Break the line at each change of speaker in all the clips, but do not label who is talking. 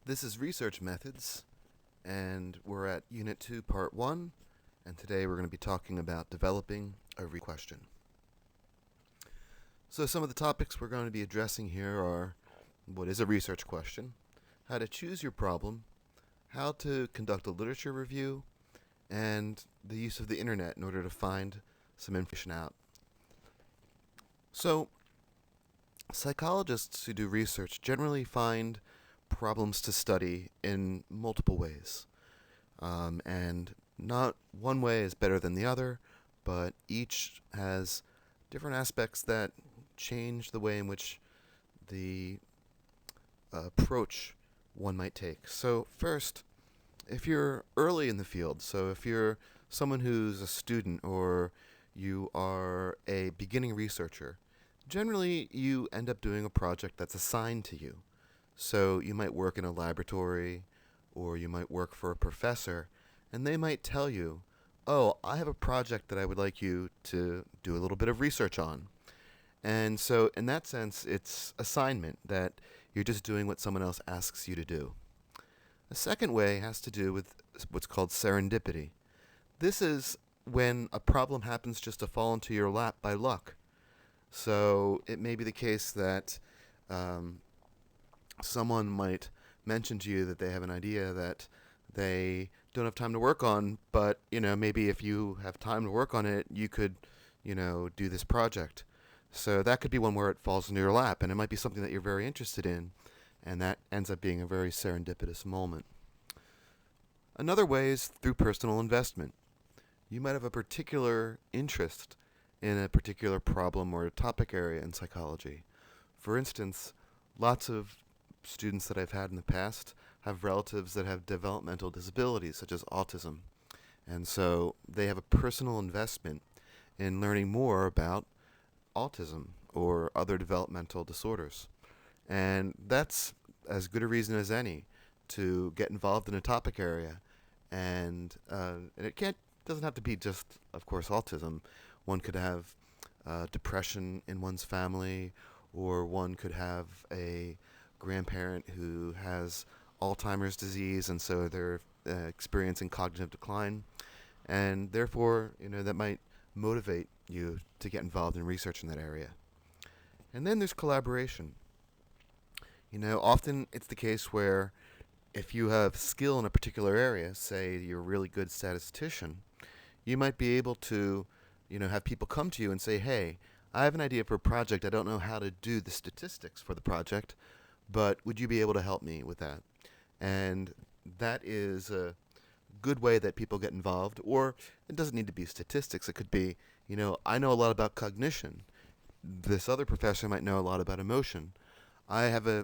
This is Research Methods, and we're at Unit 2, Part 1, and today we're going to be talking about developing a question. So some of the topics we're going to be addressing here are what is a research question, how to choose your problem, how to conduct a literature review, and the use of the internet in order to find some information out. So psychologists who do research generally find problems to study in multiple ways. And not one way is better than the other, but each has different aspects that change the way in which the approach one might take. So, first, if you're early in the field, so if you're someone who's a student or you are a beginning researcher, generally you end up doing a project that's assigned to you. So you might work in a laboratory or you might work for a professor, and they might tell you, oh, I have a project that I would like you to do a little bit of research on. And so, in that sense, it's assignment that you're just doing what someone else asks you to do. The second way has to do with what's called serendipity. This is when a problem happens just to fall into your lap by luck. So it may be the case that someone might mention to you that they have an idea that they don't have time to work on, but maybe if you have time to work on it, you could do this project. So that could be one where it falls into your lap, and it might be something that you're very interested in, and that ends up being a very serendipitous moment. Another way is through personal investment. You might have a particular interest in a particular problem or a topic area in psychology. For instance, lots of students that I've had in the past have relatives that have developmental disabilities, such as autism. And so they have a personal investment in learning more about autism or other developmental disorders. And that's as good a reason as any to get involved in a topic area. And it doesn't have to be just, of course, autism. One could have depression in one's family, or one could have a grandparent who has Alzheimer's disease, and so they're experiencing cognitive decline, and therefore, that might motivate you to get involved in research in that area. And then there's collaboration. Often it's the case where if you have skill in a particular area, say you're a really good statistician, you might be able to, have people come to you and say, hey, I have an idea for a project. I don't know how to do the statistics for the project, but would you be able to help me with that? And that is a good way that people get involved. Or it doesn't need to be statistics. It could be, I know a lot about cognition. This other professor might know a lot about emotion. I have an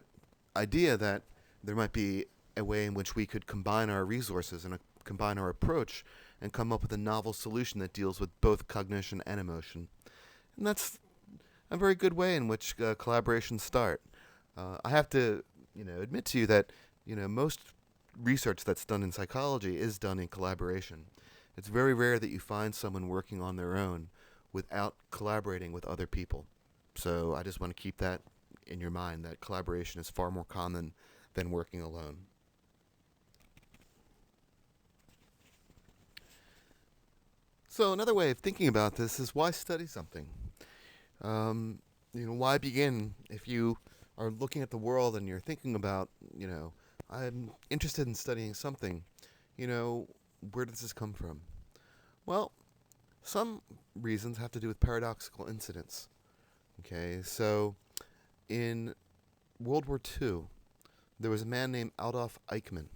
idea that there might be a way in which we could combine our resources and combine our approach and come up with a novel solution that deals with both cognition and emotion. And that's a very good way in which collaborations start. I have to, admit to you that, most research that's done in psychology is done in collaboration. It's very rare that you find someone working on their own without collaborating with other people. So I just want to keep that in your mind, that collaboration is far more common than working alone. So another way of thinking about this is, why study something? Why begin if you are looking at the world and you're thinking about, I'm interested in studying something, where does this come from? Well, some reasons have to do with paradoxical incidents. Okay, so in World War II, there was a man named Adolf Eichmann,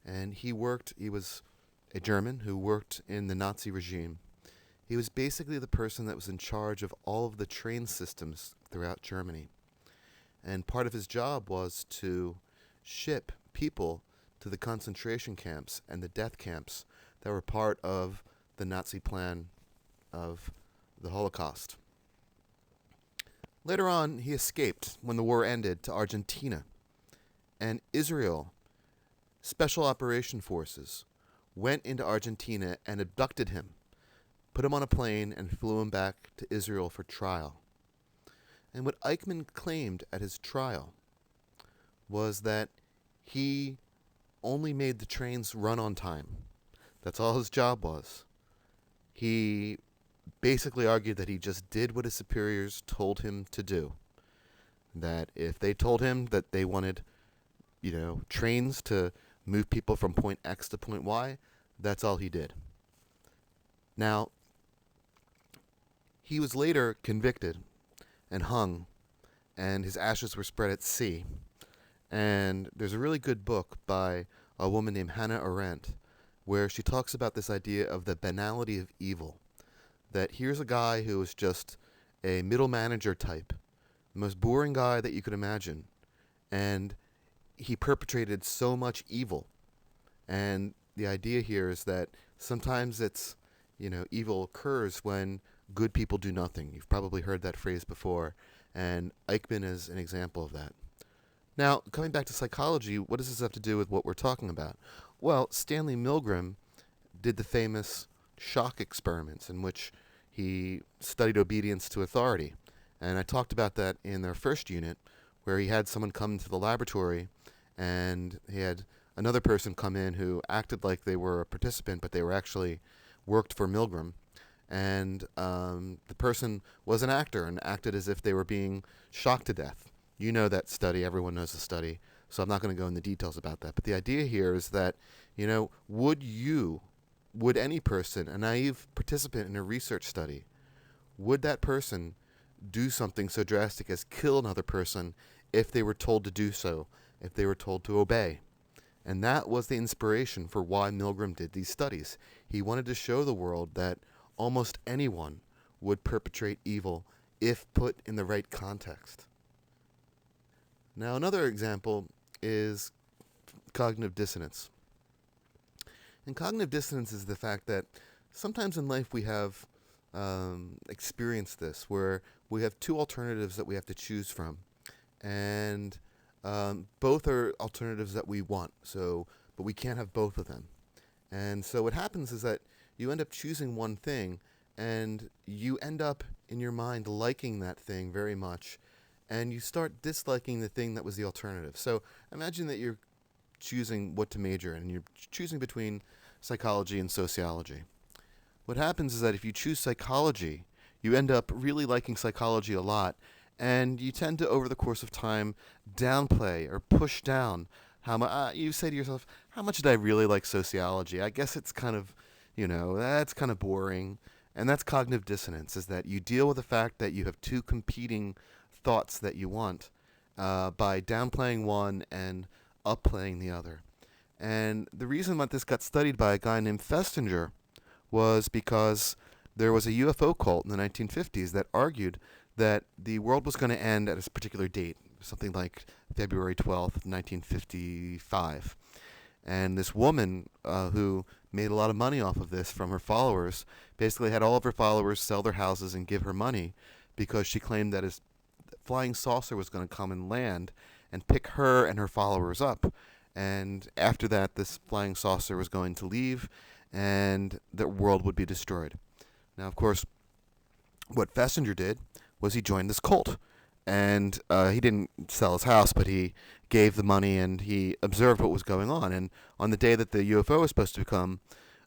and he was a German who worked in the Nazi regime. He was basically the person that was in charge of all of the train systems throughout Germany. And part of his job was to ship people to the concentration camps and the death camps that were part of the Nazi plan of the Holocaust. Later on, he escaped when the war ended to Argentina. And Israel, Special Operation Forces, went into Argentina and abducted him, put him on a plane, and flew him back to Israel for trial. And what Eichmann claimed at his trial was that he only made the trains run on time. That's all his job was. He basically argued that he just did what his superiors told him to do. That if they told him that they wanted, trains to move people from point X to point Y, that's all he did. Now, he was later convicted and hung, and his ashes were spread at sea. And there's a really good book by a woman named Hannah Arendt where she talks about this idea of the banality of evil. That here's a guy who was just a middle manager type, the most boring guy that you could imagine, and he perpetrated so much evil. And the idea here is that sometimes evil occurs when good people do nothing. You've probably heard that phrase before, and Eichmann is an example of that. Now, coming back to psychology, what does this have to do with what we're talking about? Well, Stanley Milgram did the famous shock experiments in which he studied obedience to authority. And I talked about that in our first unit, where he had someone come into the laboratory and he had another person come in who acted like they were a participant, but they were actually worked for Milgram. And the person was an actor and acted as if they were being shocked to death. You know that study. Everyone knows the study. So I'm not going to go into details about that. But the idea here is that, would any person, a naive participant in a research study, would that person do something so drastic as kill another person if they were told to do so, if they were told to obey? And that was the inspiration for why Milgram did these studies. He wanted to show the world that almost anyone would perpetrate evil if put in the right context. Now, another example is cognitive dissonance. And cognitive dissonance is the fact that sometimes in life we have experienced this, where we have two alternatives that we have to choose from. And both are alternatives that we want, but we can't have both of them. And so what happens is that you end up choosing one thing, and you end up, in your mind, liking that thing very much, and you start disliking the thing that was the alternative. So imagine that you're choosing what to major in, and you're choosing between psychology and sociology. What happens is that if you choose psychology, you end up really liking psychology a lot, and you tend to, over the course of time, downplay or push down how much. You say to yourself, how much did I really like sociology? I guess it's kind of, that's kind of boring. And that's cognitive dissonance, is that you deal with the fact that you have two competing thoughts that you want by downplaying one and upplaying the other. And the reason that this got studied by a guy named Festinger was because there was a UFO cult in the 1950s that argued that the world was going to end at a particular date, something like February 12th, 1955. And this woman who made a lot of money off of this from her followers basically had all of her followers sell their houses and give her money because she claimed that a flying saucer was going to come and land and pick her and her followers up. And after that, this flying saucer was going to leave and the world would be destroyed. Now, of course, what Festinger did was he joined this cult. And he didn't sell his house, but he gave the money and he observed what was going on. And on the day that the UFO was supposed to come,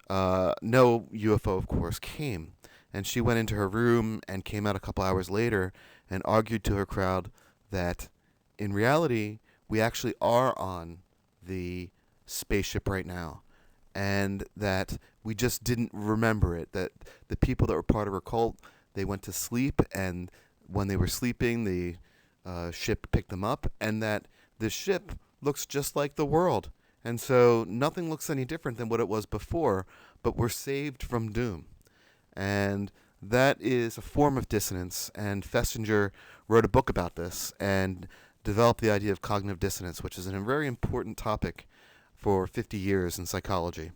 no UFO, of course, came. And she went into her room and came out a couple hours later and argued to her crowd that in reality, we actually are on the spaceship right now. And that we just didn't remember it. That the people that were part of her cult, they went to sleep, and when they were sleeping, the ship picked them up, and that the ship looks just like the world. And so nothing looks any different than what it was before, but we're saved from doom. And that is a form of dissonance, and Festinger wrote a book about this and developed the idea of cognitive dissonance, which is a very important topic for 50 years in psychology.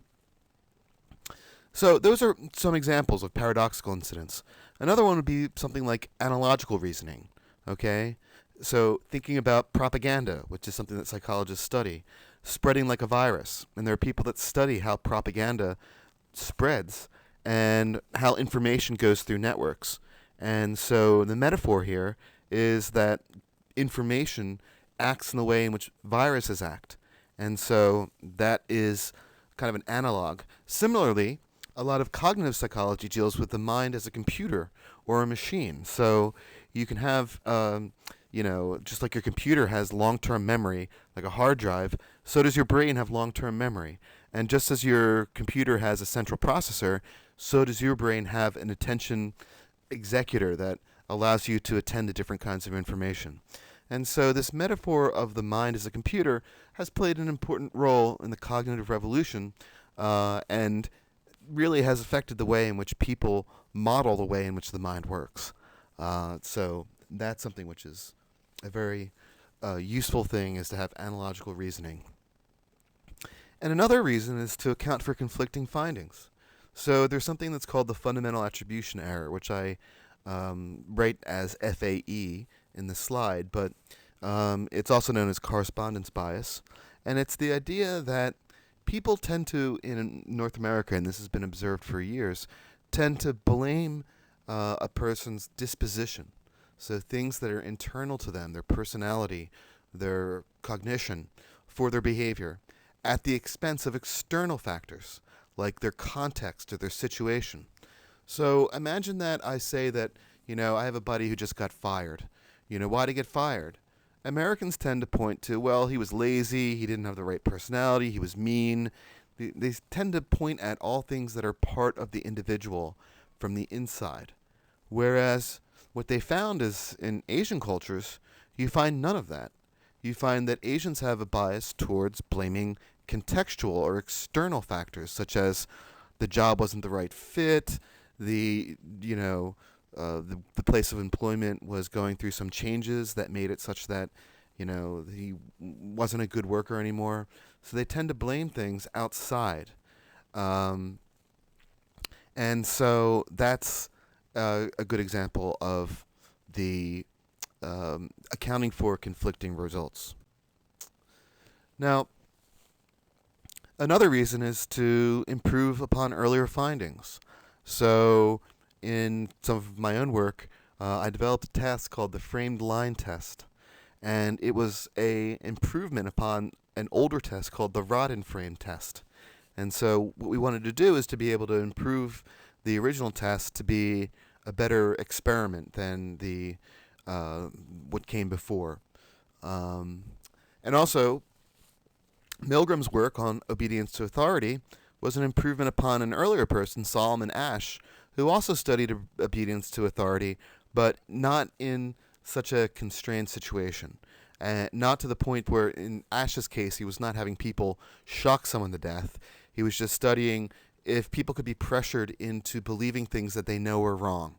So those are some examples of paradoxical incidents. Another one would be something like analogical reasoning, okay? So thinking about propaganda, which is something that psychologists study, spreading like a virus. And there are people that study how propaganda spreads and how information goes through networks. And so the metaphor here is that information acts in the way in which viruses act. And so that is kind of an analog. Similarly, a lot of cognitive psychology deals with the mind as a computer or a machine. So you can have, just like your computer has long term memory, like a hard drive, so does your brain have long term memory. And just as your computer has a central processor, so does your brain have an attention executor that allows you to attend to different kinds of information. And so this metaphor of the mind as a computer has played an important role in the cognitive revolution, and really has affected the way in which people model the way in which the mind works. So that's something which is a very useful thing, is to have analogical reasoning. And another reason is to account for conflicting findings. So there's something that's called the fundamental attribution error, which I write as FAE in the slide, but it's also known as correspondence bias. And it's the idea that people tend to, in North America, and this has been observed for years, tend to blame a person's disposition. So things that are internal to them, their personality, their cognition, for their behavior, at the expense of external factors, like their context or their situation. So imagine that I say that, I have a buddy who just got fired. Why did he get fired? Americans tend to point to, well, he was lazy, he didn't have the right personality, he was mean. They tend to point at all things that are part of the individual from the inside. Whereas what they found is, in Asian cultures, you find none of that. You find that Asians have a bias towards blaming contextual or external factors, such as the job wasn't the right fit, the place of employment was going through some changes that made it such that he wasn't a good worker anymore. So they tend to blame things outside, and so that's a good example of the accounting for conflicting results. Now, another reason is to improve upon earlier findings. So in some of my own work, I developed a test called the framed line test. And it was a improvement upon an older test called the Rodin frame test. And so what we wanted to do is to be able to improve the original test to be a better experiment than the what came before. And also, Milgram's work on obedience to authority was an improvement upon an earlier person, Solomon Asch, who also studied obedience to authority, but not in such a constrained situation. Not to the point where, in Asch's case, he was not having people shock someone to death. He was just studying if people could be pressured into believing things that they know are wrong,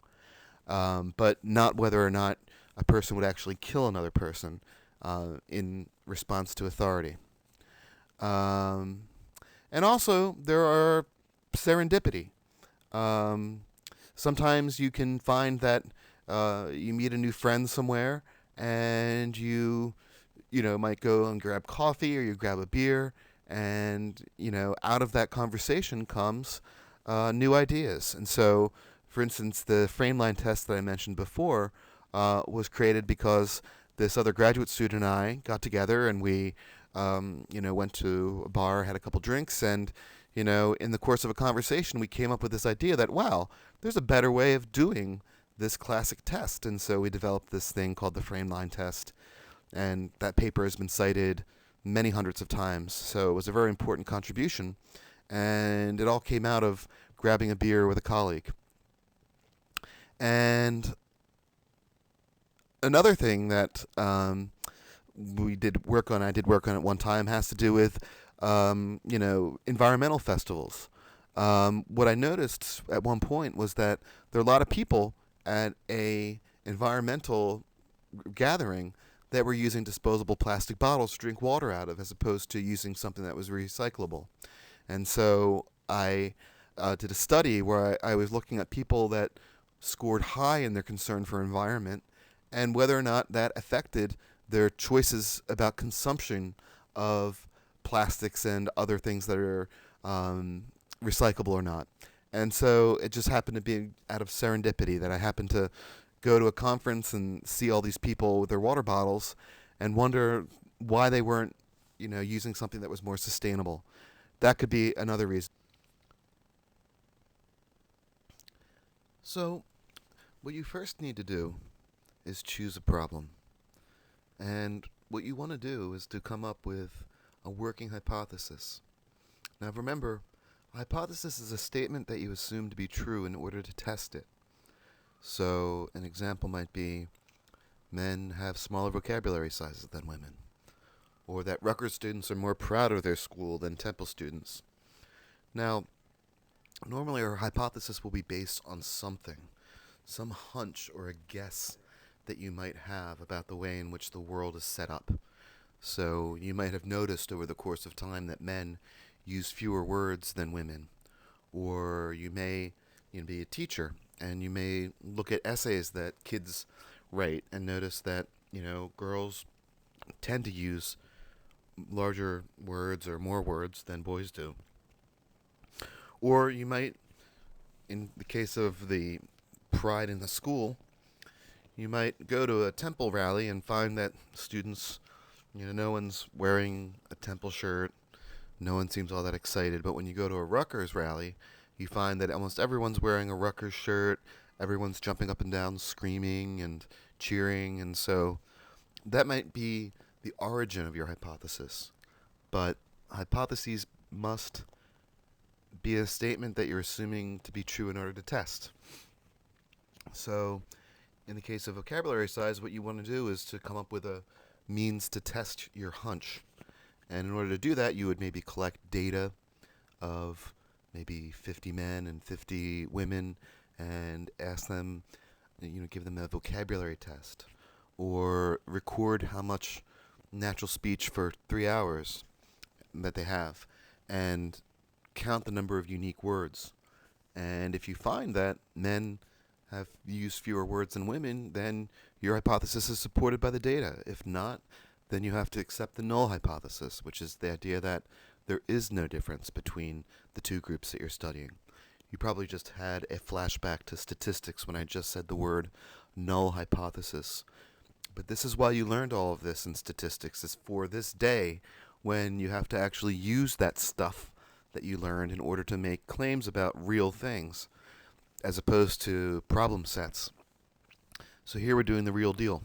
but not whether or not a person would actually kill another person in response to authority. And also, there are serendipity. Sometimes you can find that you meet a new friend somewhere, and you might go and grab coffee, or you grab a beer, and out of that conversation comes new ideas. And so, for instance, the frame line test that I mentioned before was created because this other graduate student and I got together, and we went to a bar, had a couple drinks, and in the course of a conversation, we came up with this idea that, wow, there's a better way of doing this classic test. And so we developed this thing called the frame line test, and that paper has been cited many hundreds of times. So it was a very important contribution, and it all came out of grabbing a beer with a colleague. And another thing that I did work on at one time, has to do with environmental festivals. What I noticed at one point was that there are a lot of people at a environmental gathering that were using disposable plastic bottles to drink water out of, as opposed to using something that was recyclable. And so I did a study where I was looking at people that scored high in their concern for environment, and whether or not that affected their choices about consumption of plastics and other things that are recyclable or not. And so it just happened to be out of serendipity that I happened to go to a conference and see all these people with their water bottles and wonder why they weren't using something that was more sustainable. That could be another reason. So, what you first need to do is choose a problem. And what you want to do is to come up with a working hypothesis. Now remember, a hypothesis is a statement that you assume to be true in order to test it. So an example might be men have smaller vocabulary sizes than women, or that Rutgers students are more proud of their school than Temple students. Now, normally our hypothesis will be based on something, some hunch or a guess that you might have about the way in which the world is set up. So you might have noticed over the course of time that men use fewer words than women. Or you may be a teacher and you may look at essays that kids write and notice that girls tend to use larger words or more words than boys do. Or you might, in the case of the pride in the school, you might go to a Temple rally and find that students, no one's wearing a Temple shirt, no one seems all that excited. But when you go to a Rutgers rally, you find that almost everyone's wearing a Rutgers shirt, everyone's jumping up and down, screaming and cheering, and so that might be the origin of your hypothesis. But hypotheses must be a statement that you're assuming to be true in order to test. So, in the case of vocabulary size, what you want to do is to come up with a means to test your hunch. And in order to do that, you would maybe collect data of maybe 50 men and 50 women and ask them, give them a vocabulary test. Or record how much natural speech for 3 hours that they have. And count the number of unique words. And if you find that men have used fewer words than women, then your hypothesis is supported by the data. If not, then you have to accept the null hypothesis, which is the idea that there is no difference between the two groups that you're studying. You probably just had a flashback to statistics when I just said the word null hypothesis. But this is why you learned all of this in statistics, is for this day when you have to actually use that stuff that you learned in order to make claims about real things, as opposed to problem sets. So here we're doing the real deal.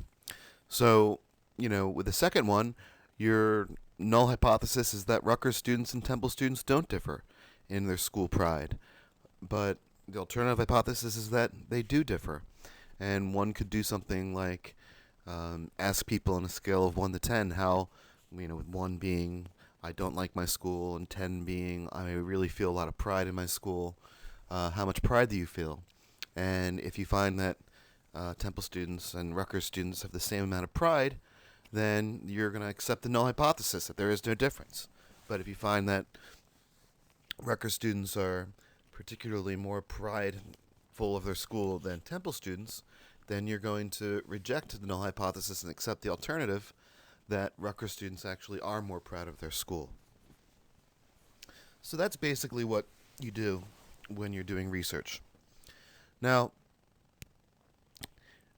So, with the second one, your null hypothesis is that Rutgers students and Temple students don't differ in their school pride. But the alternative hypothesis is that they do differ. And one could do something like ask people on a scale of 1 to 10 how, with 1 being I don't like my school and 10 being I really feel a lot of pride in my school, how much pride do you feel? And if you find that Temple students and Rutgers students have the same amount of pride, then you're going to accept the null hypothesis that there is no difference. But if you find that Rutgers students are particularly more prideful of their school than Temple students, then you're going to reject the null hypothesis and accept the alternative that Rutgers students actually are more proud of their school. So that's basically what you do when you're doing research. Now,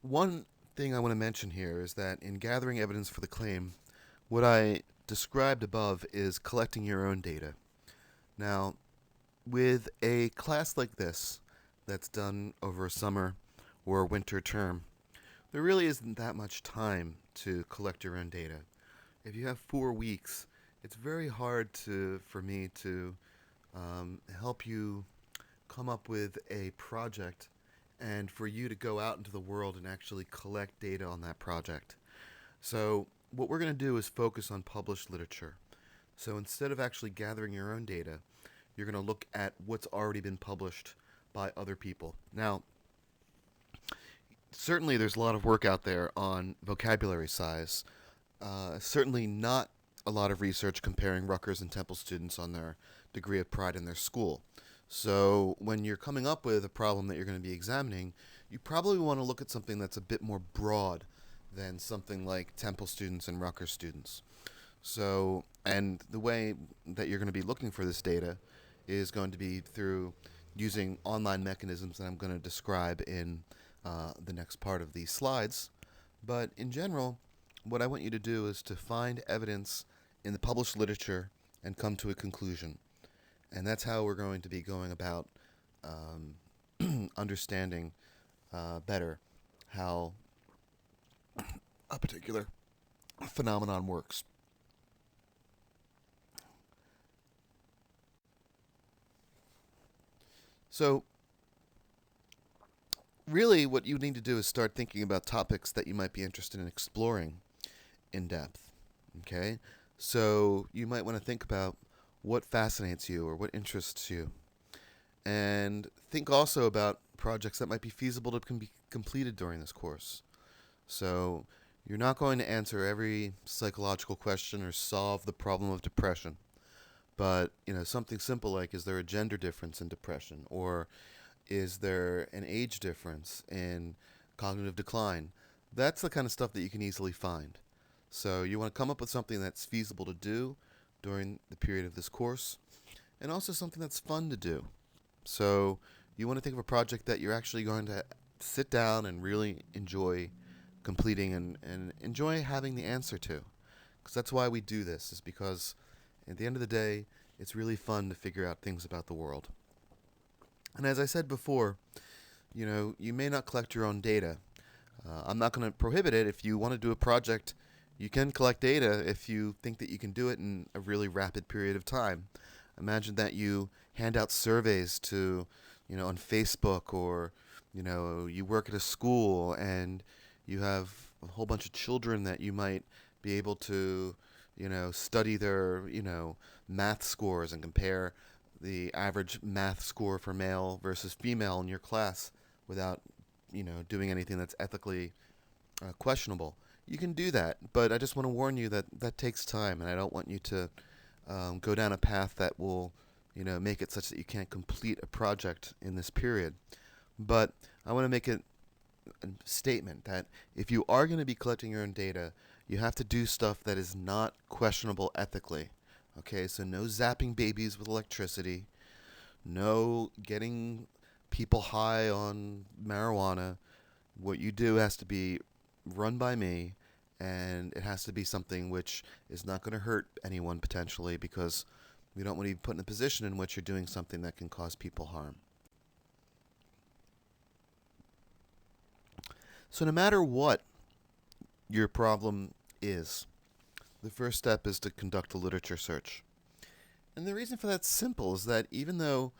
one thing I want to mention here is that in gathering evidence for the claim, what I described above is collecting your own data. Now, with a class like this that's done over a summer or a winter term, there really isn't that much time to collect your own data. If you have 4 weeks, it's very hard for me to help you come up with a project and for you to go out into the world and actually collect data on that project. So what we're going to do is focus on published literature. So instead of actually gathering your own data, you're going to look at what's already been published by other people. Now, certainly there's a lot of work out there on vocabulary size. Certainly not a lot of research comparing Rutgers and Temple students on their degree of pride in their school. So when you're coming up with a problem that you're going to be examining, you probably want to look at something that's a bit more broad than something like Temple students and Rutgers students. So, and the way that you're going to be looking for this data is going to be through using online mechanisms that I'm going to describe in the next part of these slides. But in general, what I want you to do is to find evidence in the published literature and come to a conclusion. And that's how we're going to be going about understanding better how a particular phenomenon works. So, really, what you need to do is start thinking about topics that you might be interested in exploring in depth. Okay? So, you might want to think about what fascinates you or what interests you. And think also about projects that might be feasible to be completed during this course. So, you're not going to answer every psychological question or solve the problem of depression. But, something simple like, is there a gender difference in depression? Or is there an age difference in cognitive decline? That's the kind of stuff that you can easily find. So you want to come up with something that's feasible to do during the period of this course, and also something that's fun to do. So you want to think of a project that you're actually going to sit down and really enjoy completing and enjoy having the answer to. Because that's why we do this, is because at the end of the day, it's really fun to figure out things about the world. And as I said before, you may not collect your own data. I'm not going to prohibit it. If you want to do a project, you can collect data if you think that you can do it in a really rapid period of time. Imagine that you hand out surveys to, on Facebook, or, you work at a school and you have a whole bunch of children that you might be able to, study their, math scores and compare the average math score for male versus female in your class without, doing anything that's ethically questionable. You can do that, but I just want to warn you that that takes time, and I don't want you to go down a path that will, make it such that you can't complete a project in this period. But I want to make a statement that if you are going to be collecting your own data, you have to do stuff that is not questionable ethically. Okay, so no zapping babies with electricity, no getting people high on marijuana. What you do has to be run by me, and it has to be something which is not going to hurt anyone potentially, because we don't want to be put in a position in which you're doing something that can cause people harm. So no matter what your problem is, the first step is to conduct a literature search. And the reason for that's simple, is that even though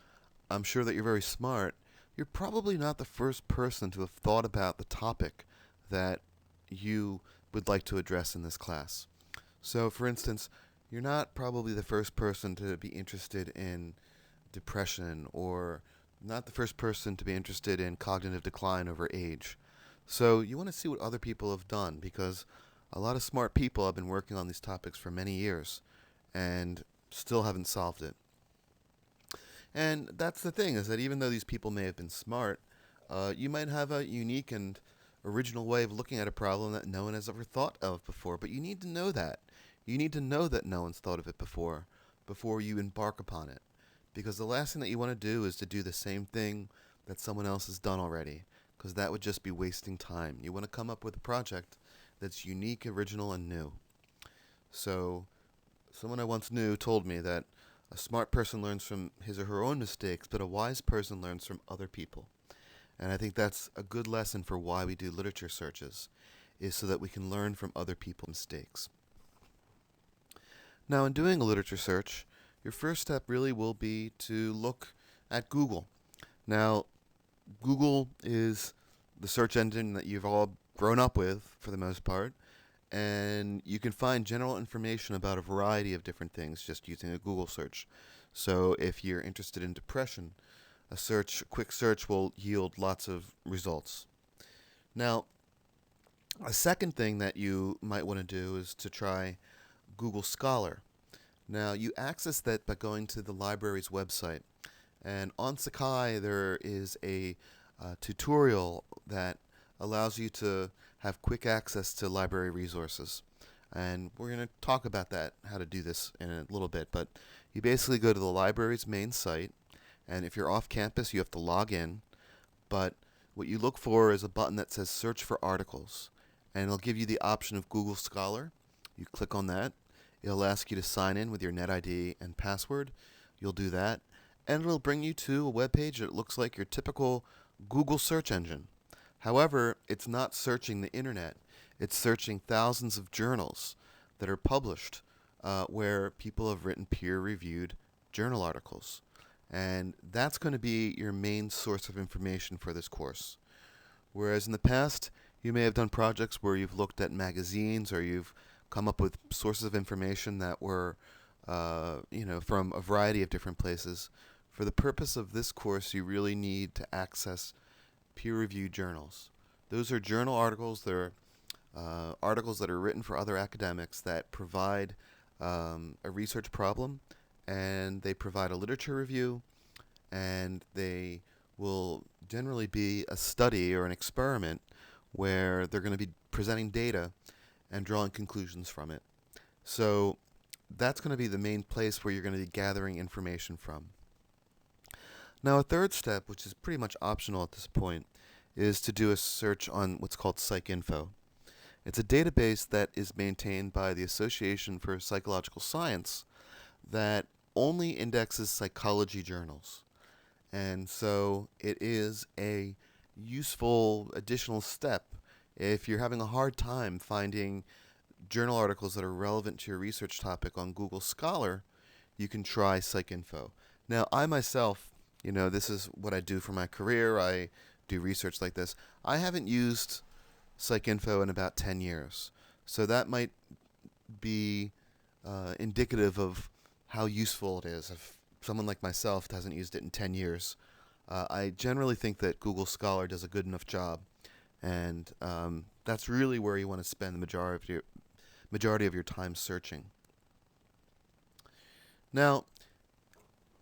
I'm sure that you're very smart, you're probably not the first person to have thought about the topic that you would like to address in this class. So, for instance, you're not probably the first person to be interested in depression, or not the first person to be interested in cognitive decline over age. So you want to see what other people have done, because a lot of smart people have been working on these topics for many years and still haven't solved it. And that's the thing, is that even though these people may have been smart, you might have a unique and original way of looking at a problem that no one has ever thought of before. But you need to know that. You need to know that no one's thought of it before you embark upon it. Because the last thing that you want to do is to do the same thing that someone else has done already, because that would just be wasting time. You want to come up with a project that's unique, original, and new. So, someone I once knew told me that a smart person learns from his or her own mistakes, but a wise person learns from other people. And I think that's a good lesson for why we do literature searches, is so that we can learn from other people's mistakes. Now, in doing a literature search, your first step really will be to look at Google. Now, Google is the search engine that you've all grown up with, for the most part, and you can find general information about a variety of different things just using a Google search. So if you're interested in depression, a quick search will yield lots of results. Now, a second thing that you might want to do is to try Google Scholar. Now, you access that by going to the library's website. And on Sakai, there is a tutorial that allows you to have quick access to library resources. And we're going to talk about that, how to do this in a little bit. But you basically go to the library's main site, and if you're off campus, you have to log in. But what you look for is a button that says Search for Articles. And it'll give you the option of Google Scholar. You click on that. It'll ask you to sign in with your NetID and password. You'll do that, and it'll bring you to a web page that looks like your typical Google search engine. However, it's not searching the internet. It's searching thousands of journals that are published where people have written peer-reviewed journal articles. And that's going to be your main source of information for this course. Whereas in the past, you may have done projects where you've looked at magazines or you've come up with sources of information that were, from a variety of different places. For the purpose of this course, you really need to access peer-reviewed journals. Those are journal articles. They're articles that are written for other academics that provide a research problem, and they provide a literature review, and they will generally be a study or an experiment where they're going to be presenting data and drawing conclusions from it. So that's going to be the main place where you're going to be gathering information from. Now, a third step, which is pretty much optional at this point, is to do a search on what's called PsycInfo. It's a database that is maintained by the Association for Psychological Science that only indexes psychology journals. And so it is a useful additional step if you're having a hard time finding journal articles that are relevant to your research topic on Google Scholar. You can try PsycInfo. Now, I myself, this is what I do for my career. I do research like this. I haven't used PsycInfo in about 10 years. So that might be indicative of how useful it is. If someone like myself hasn't used it in 10 years, I generally think that Google Scholar does a good enough job. And that's really where you want to spend the majority of your time searching. Now,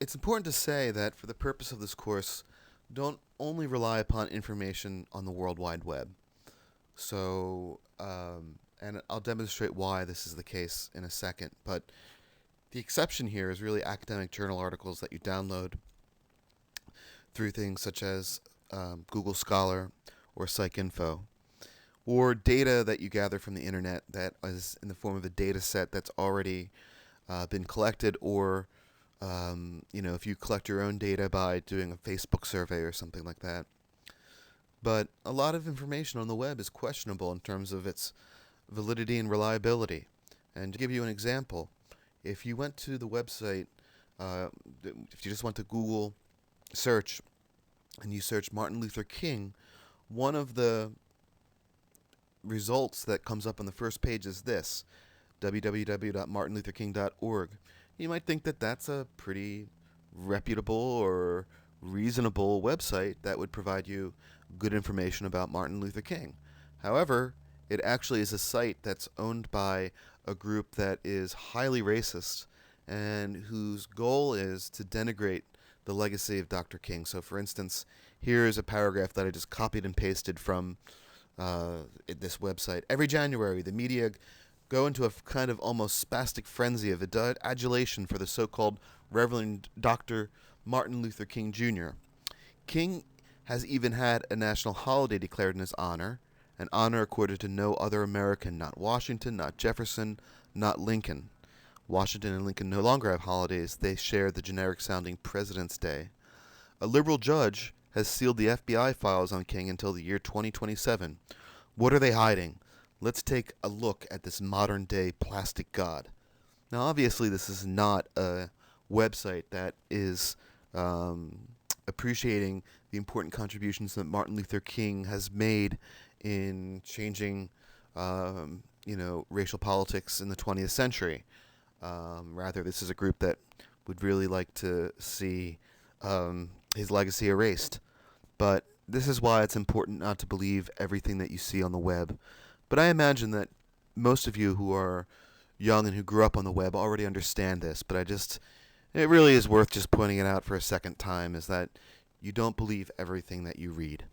it's important to say that for the purpose of this course, don't only rely upon information on the World Wide Web. So, and I'll demonstrate why this is the case in a second, but the exception here is really academic journal articles that you download through things such as Google Scholar or PsycInfo, or data that you gather from the internet that is in the form of a data set that's already been collected, or if you collect your own data by doing a Facebook survey or something like that. But a lot of information on the web is questionable in terms of its validity and reliability. And to give you an example, if you went to the website, if you just went to Google search and you search Martin Luther King, one of the results that comes up on the first page is this: www.martinlutherking.org. You might think that that's a pretty reputable or reasonable website that would provide you good information about Martin Luther King. However, it actually is a site that's owned by a group that is highly racist and whose goal is to denigrate the legacy of Dr. King. So, for instance, here is a paragraph that I just copied and pasted from this website. Every January, the media go into a kind of almost spastic frenzy of adulation for the so-called Reverend Dr. Martin Luther King Jr. King has even had a national holiday declared in his honor, an honor accorded to no other American, not Washington, not Jefferson, not Lincoln. Washington and Lincoln no longer have holidays. They share the generic-sounding President's Day. A liberal judge has sealed the FBI files on King until the year 2027. What are they hiding? Let's take a look at this modern-day plastic god. Now, obviously, this is not a website that is appreciating the important contributions that Martin Luther King has made in changing, racial politics in the 20th century. Rather, this is a group that would really like to see his legacy erased. But this is why it's important not to believe everything that you see on the web. But I imagine that most of you who are young and who grew up on the web already understand this, but it really is worth just pointing it out for a second time, is that you don't believe everything that you read.